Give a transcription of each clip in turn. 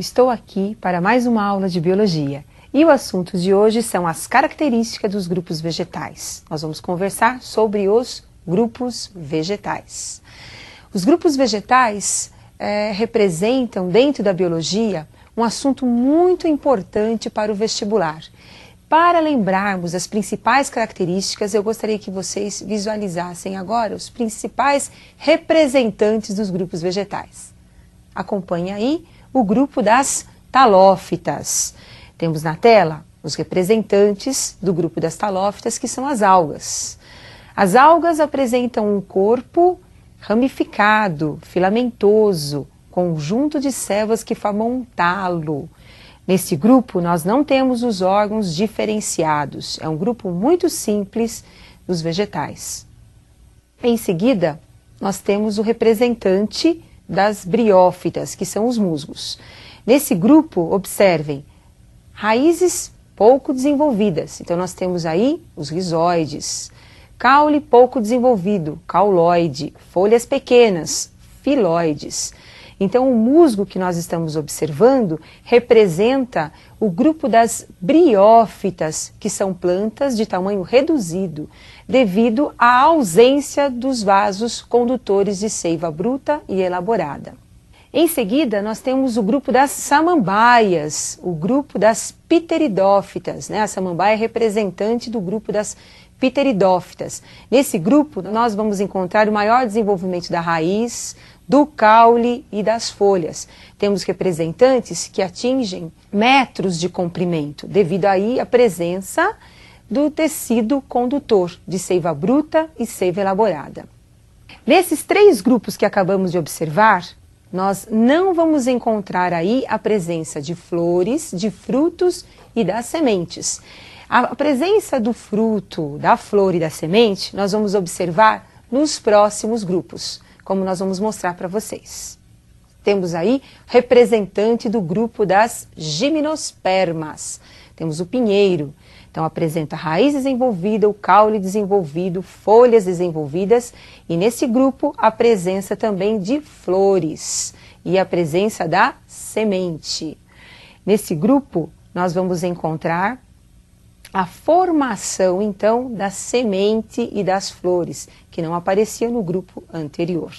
Estou aqui para mais uma aula de biologia e o assunto de hoje são as características dos grupos vegetais. Nós vamos conversar sobre os grupos vegetais. Os grupos vegetais representam dentro da biologia um assunto muito importante para o vestibular. Para lembrarmos as principais características, eu gostaria que vocês visualizassem agora os principais representantes dos grupos vegetais. Acompanhe aí o grupo das talófitas. Temos na tela os representantes do grupo das talófitas, que são as algas. As algas apresentam um corpo ramificado, filamentoso, conjunto de células que formam um talo. Nesse grupo, nós não temos os órgãos diferenciados. É um grupo muito simples dos vegetais. Em seguida, nós temos o representante das briófitas, que são os musgos. Nesse grupo, observem, raízes pouco desenvolvidas. Então, nós temos aí os rizóides. Caule pouco desenvolvido, cauloide. Folhas pequenas, filóides. Então, o musgo que nós estamos observando representa o grupo das briófitas, que são plantas de tamanho reduzido, devido à ausência dos vasos condutores de seiva bruta e elaborada. Em seguida, nós temos o grupo das samambaias, o grupo das pteridófitas, né? A samambaia é representante do grupo das pteridófitas. Nesse grupo, nós vamos encontrar o maior desenvolvimento da raiz, do caule e das folhas. Temos representantes que atingem metros de comprimento, devido aí à presença do tecido condutor de seiva bruta e seiva elaborada. Nesses três grupos que acabamos de observar, nós não vamos encontrar aí a presença de flores, de frutos e das sementes. A presença do fruto, da flor e da semente, nós vamos observar nos próximos grupos, como nós vamos mostrar para vocês. Temos aí representante do grupo das gimnospermas. Temos o pinheiro, então apresenta raiz desenvolvida, o caule desenvolvido, folhas desenvolvidas e nesse grupo a presença também de flores e a presença da semente. Nesse grupo nós vamos encontrar a formação, então, da semente e das flores, que não aparecia no grupo anterior.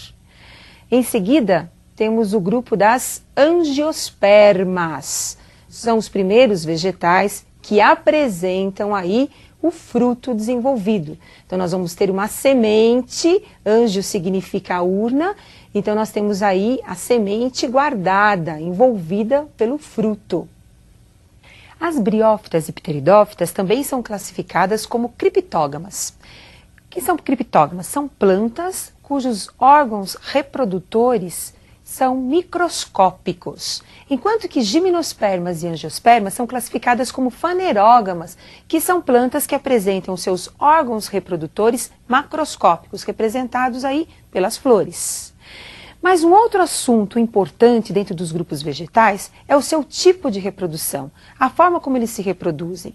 Em seguida, temos o grupo das angiospermas. São os primeiros vegetais que apresentam aí o fruto desenvolvido. Então, nós vamos ter uma semente, angio significa urna, então nós temos aí a semente guardada, envolvida pelo fruto. As briófitas e pteridófitas também são classificadas como criptógamas. O que são criptógamas? São plantas cujos órgãos reprodutores são microscópicos, enquanto que gimnospermas e angiospermas são classificadas como fanerógamas, que são plantas que apresentam seus órgãos reprodutores macroscópicos, representados aí pelas flores. Mas um outro assunto importante dentro dos grupos vegetais é o seu tipo de reprodução, a forma como eles se reproduzem.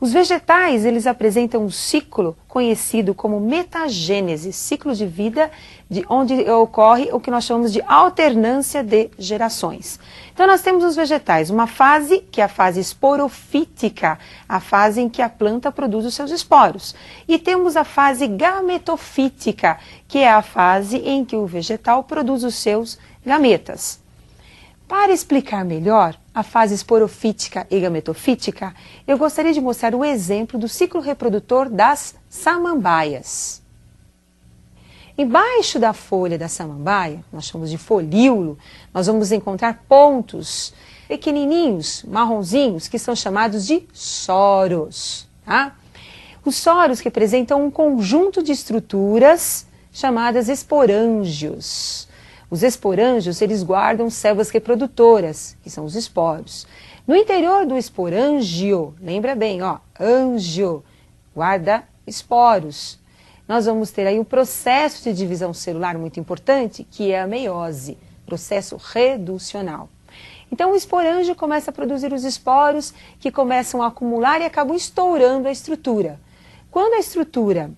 Os vegetais, eles apresentam um ciclo conhecido como metagênese, ciclo de vida onde ocorre o que nós chamamos de alternância de gerações. Então nós temos os vegetais, uma fase que é a fase esporofítica, a fase em que a planta produz os seus esporos. E temos a fase gametofítica, que é a fase em que o vegetal produz os seus gametas. Para explicar melhor a fase esporofítica e gametofítica, eu gostaria de mostrar o exemplo do ciclo reprodutor das samambaias. Embaixo da folha da samambaia, nós chamamos de folíolo, nós vamos encontrar pontos pequenininhos, marronzinhos, que são chamados de soros. Tá? Os soros representam um conjunto de estruturas chamadas esporângios. Os esporângios, eles guardam células reprodutoras, que são os esporos. No interior do esporângio, lembra bem, ó, ângio, guarda esporos. Nós vamos ter aí um processo de divisão celular muito importante, que é a meiose, processo reducional. Então o esporângio começa a produzir os esporos, que começam a acumular e acabam estourando a estrutura. Quando a estrutura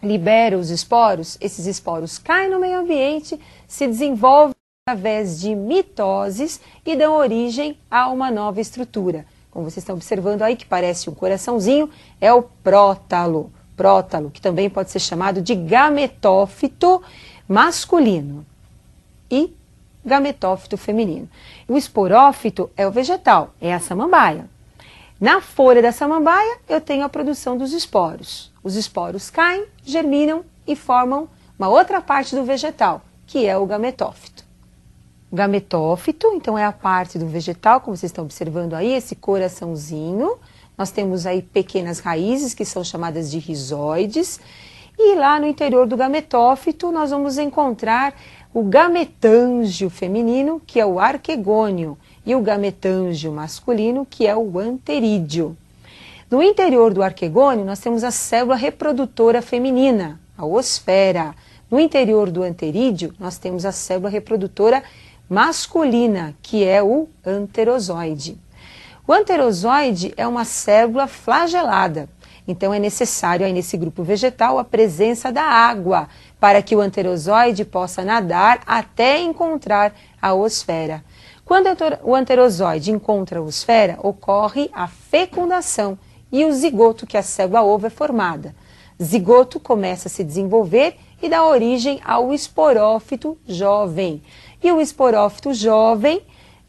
libera os esporos, esses esporos caem no meio ambiente, se desenvolvem através de mitoses e dão origem a uma nova estrutura. Como vocês estão observando aí, que parece um coraçãozinho, é o prótalo. Prótalo, que também pode ser chamado de gametófito masculino e gametófito feminino. O esporófito é o vegetal, é a samambaia. Na folha da samambaia, eu tenho a produção dos esporos. Os esporos caem, germinam e formam uma outra parte do vegetal, que é o gametófito. O gametófito, então, é a parte do vegetal, como vocês estão observando aí, esse coraçãozinho. Nós temos aí pequenas raízes, que são chamadas de rizóides. E lá no interior do gametófito, nós vamos encontrar o gametângio feminino, que é o arquegônio, e o gametângio masculino, que é o anterídeo. No interior do arquegônio, nós temos a célula reprodutora feminina, a osfera. No interior do anterídeo, nós temos a célula reprodutora masculina, que é o anterozoide. O anterozoide é uma célula flagelada, então é necessário aí nesse grupo vegetal a presença da água para que o anterozoide possa nadar até encontrar a osfera. Quando o anterozoide encontra a osfera, ocorre a fecundação e o zigoto, que é a célula ovo, é formada. Zigoto começa a se desenvolver e dá origem ao esporófito jovem. E o esporófito jovem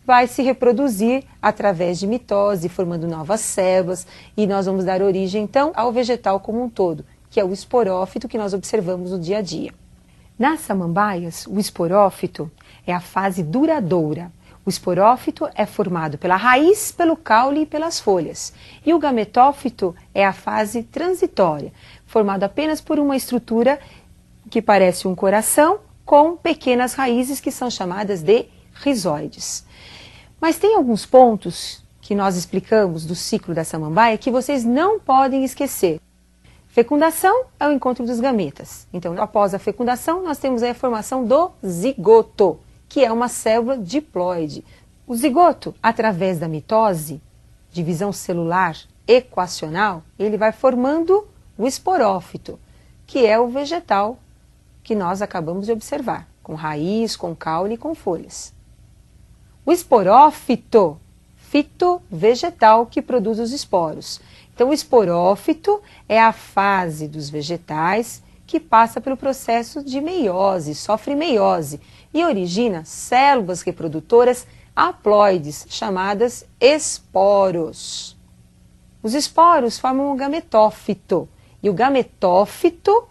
vai se reproduzir através de mitose, formando novas células, e nós vamos dar origem, então, ao vegetal como um todo, que é o esporófito que nós observamos no dia a dia. Nas samambaias, o esporófito é a fase duradoura. O esporófito é formado pela raiz, pelo caule e pelas folhas. E o gametófito é a fase transitória, formado apenas por uma estrutura que parece um coração, com pequenas raízes que são chamadas de rizóides. Mas tem alguns pontos que nós explicamos do ciclo da samambaia que vocês não podem esquecer. Fecundação é o encontro dos gametas. Então, após a fecundação, nós temos aí a formação do zigoto, que é uma célula diploide. O zigoto, através da mitose, divisão celular equacional, ele vai formando o esporófito, que é o vegetal que nós acabamos de observar, com raiz, com caule e com folhas. O esporófito, fito vegetal que produz os esporos. Então, o esporófito é a fase dos vegetais que passa pelo processo de meiose, sofre meiose e origina células reprodutoras haploides, chamadas esporos. Os esporos formam o gametófito e o gametófito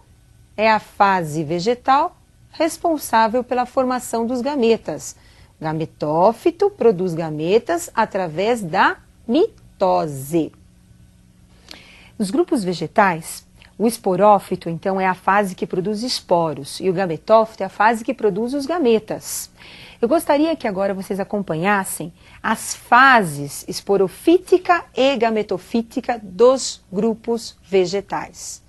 é a fase vegetal responsável pela formação dos gametas. Gametófito produz gametas através da mitose. Nos grupos vegetais, o esporófito, então, é a fase que produz esporos e o gametófito é a fase que produz os gametas. Eu gostaria que agora vocês acompanhassem as fases esporofítica e gametofítica dos grupos vegetais.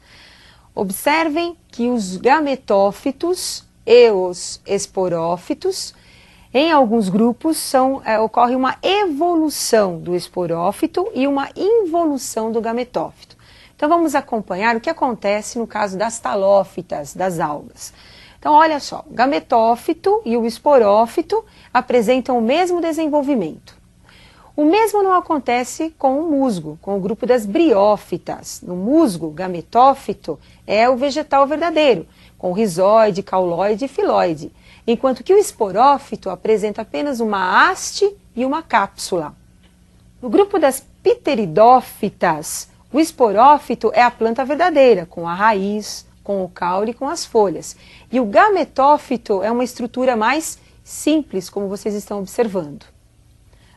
Observem que os gametófitos e os esporófitos, em alguns grupos, ocorre uma evolução do esporófito e uma involução do gametófito. Então vamos acompanhar o que acontece no caso das talófitas, das algas. Então olha só, o gametófito e o esporófito apresentam o mesmo desenvolvimento. O mesmo não acontece com o musgo, com o grupo das briófitas. No musgo, gametófito é o vegetal verdadeiro, com rizóide, cauloide e filóide, enquanto que o esporófito apresenta apenas uma haste e uma cápsula. No grupo das pteridófitas, o esporófito é a planta verdadeira, com a raiz, com o caule e com as folhas. E o gametófito é uma estrutura mais simples, como vocês estão observando.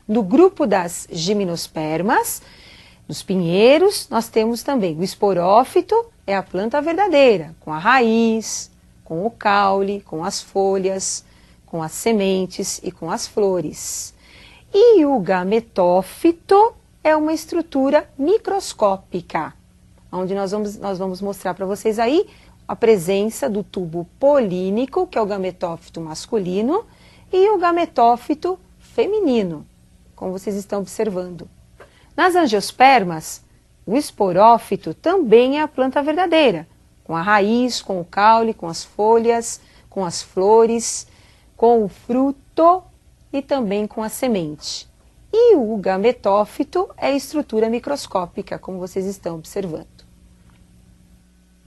No grupo das gimnospermas, nos pinheiros, nós temos também o esporófito, é a planta verdadeira, com a raiz, com o caule, com as folhas, com as sementes e com as flores. E o gametófito é uma estrutura microscópica, onde nós vamos mostrar para vocês aí a presença do tubo polínico, que é o gametófito masculino, e o gametófito feminino, como vocês estão observando. Nas angiospermas, o esporófito também é a planta verdadeira, com a raiz, com o caule, com as folhas, com as flores, com o fruto e também com a semente. E o gametófito é a estrutura microscópica, como vocês estão observando.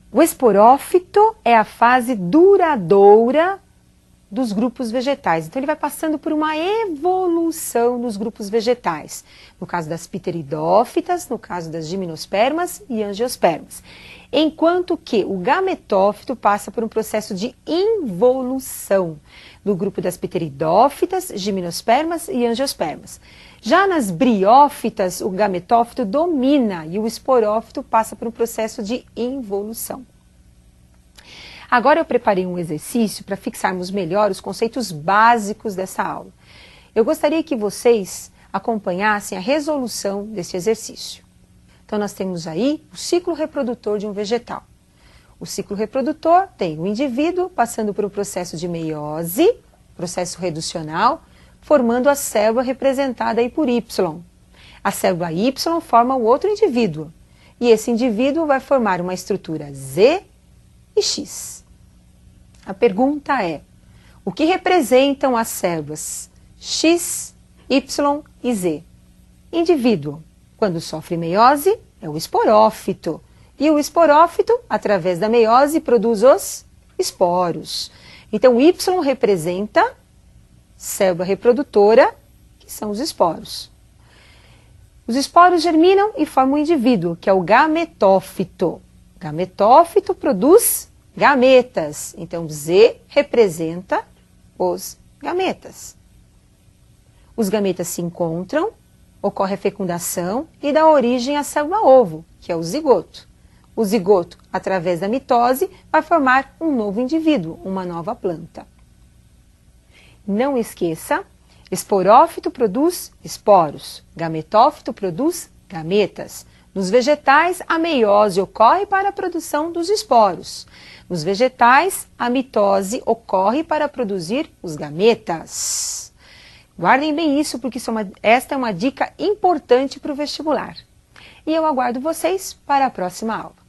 O esporófito é a fase duradoura dos grupos vegetais. Então ele vai passando por uma evolução nos grupos vegetais. No caso das pteridófitas, no caso das gimnospermas e angiospermas. Enquanto que o gametófito passa por um processo de involução no grupo das pteridófitas, gimnospermas e angiospermas. Já nas briófitas, o gametófito domina e o esporófito passa por um processo de involução. Agora eu preparei um exercício para fixarmos melhor os conceitos básicos dessa aula. Eu gostaria que vocês acompanhassem a resolução desse exercício. Então nós temos aí o ciclo reprodutor de um vegetal. O ciclo reprodutor tem o indivíduo passando por um processo de meiose, processo reducional, formando a célula representada aí por Y. A célula Y forma o outro indivíduo. E esse indivíduo vai formar uma estrutura Z e X. A pergunta é, o que representam as células X, Y e Z? Indivíduo, quando sofre meiose, é o esporófito. E o esporófito, através da meiose, produz os esporos. Então, Y representa célula reprodutora, que são os esporos. Os esporos germinam e formam um indivíduo, que é o gametófito. Gametófito produz gametas. Então, Z representa os gametas. Os gametas se encontram, ocorre a fecundação e dá origem à célula ovo, que é o zigoto. O zigoto, através da mitose, vai formar um novo indivíduo, uma nova planta. Não esqueça, esporófito produz esporos, gametófito produz gametas. Nos vegetais, a meiose ocorre para a produção dos esporos. Nos vegetais, a mitose ocorre para produzir os gametas. Guardem bem isso, porque esta é uma dica importante para o vestibular. E eu aguardo vocês para a próxima aula.